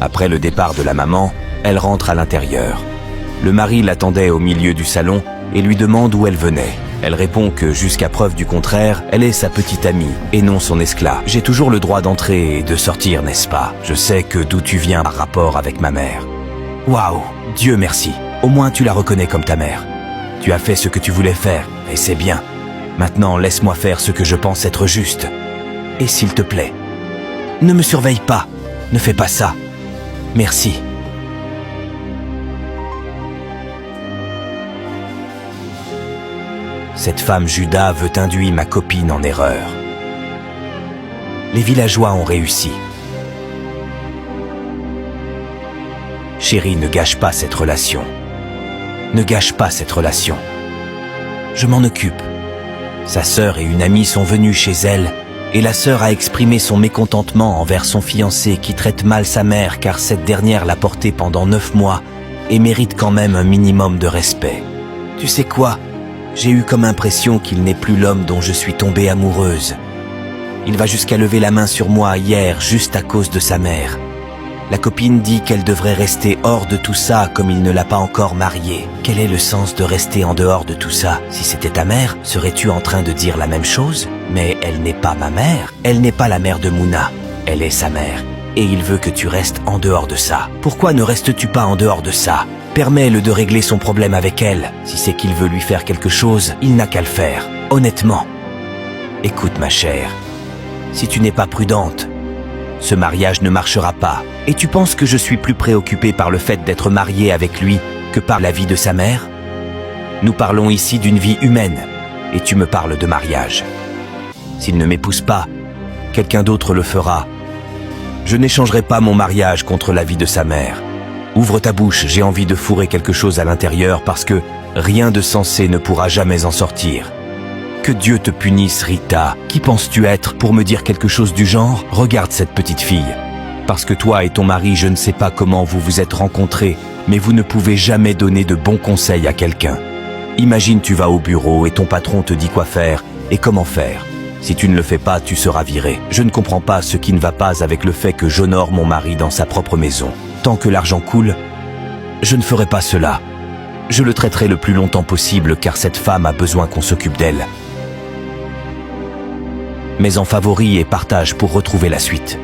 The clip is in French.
Après le départ de la maman, elle rentre à l'intérieur. Le mari l'attendait au milieu du salon et lui demande où elle venait. Elle répond que jusqu'à preuve du contraire, elle est sa petite amie et non son esclave. J'ai toujours le droit d'entrer et de sortir, n'est-ce pas? Je sais que d'où tu viens par rapport avec ma mère. Waouh, Dieu merci. Au moins tu la reconnais comme ta mère. Tu as fait ce que tu voulais faire et c'est bien. Maintenant, laisse-moi faire ce que je pense être juste. Et s'il te plaît, ne me surveille pas. Ne fais pas ça. Merci. Cette femme Judas veut induire ma copine en erreur. Les villageois ont réussi. Chérie, ne gâche pas cette relation. Ne gâche pas cette relation. Je m'en occupe. Sa sœur et une amie sont venues chez elle et la sœur a exprimé son mécontentement envers son fiancé qui traite mal sa mère car cette dernière l'a porté pendant 9 mois et mérite quand même un minimum de respect. Tu sais quoi? J'ai eu comme impression qu'il n'est plus l'homme dont je suis tombée amoureuse. Il va jusqu'à lever la main sur moi hier juste à cause de sa mère. La copine dit qu'elle devrait rester hors de tout ça comme il ne l'a pas encore mariée. Quel est le sens de rester en dehors de tout ça? Si c'était ta mère, serais-tu en train de dire la même chose? Mais elle n'est pas ma mère. Elle n'est pas la mère de Mouna. Elle est sa mère. Et il veut que tu restes en dehors de ça. Pourquoi ne restes-tu pas en dehors de ça? Permets-le de régler son problème avec elle. Si c'est qu'il veut lui faire quelque chose, il n'a qu'à le faire. Honnêtement. Écoute ma chère, si tu n'es pas prudente, ce mariage ne marchera pas. Et tu penses que je suis plus préoccupé par le fait d'être marié avec lui que par la vie de sa mère? Nous parlons ici d'une vie humaine, et tu me parles de mariage. S'il ne m'épouse pas, quelqu'un d'autre le fera. Je n'échangerai pas mon mariage contre la vie de sa mère. Ouvre ta bouche, j'ai envie de fourrer quelque chose à l'intérieur parce que rien de sensé ne pourra jamais en sortir. Que Dieu te punisse, Rita. Qui penses-tu être pour me dire quelque chose du genre? Regarde cette petite fille. Parce que toi et ton mari, je ne sais pas comment vous vous êtes rencontrés, mais vous ne pouvez jamais donner de bons conseils à quelqu'un. Imagine tu vas au bureau et ton patron te dit quoi faire et comment faire. Si tu ne le fais pas, tu seras viré. Je ne comprends pas ce qui ne va pas avec le fait que j'honore mon mari dans sa propre maison. Tant que l'argent coule, je ne ferai pas cela. Je le traiterai le plus longtemps possible car cette femme a besoin qu'on s'occupe d'elle. Mets en favori et partage pour retrouver la suite.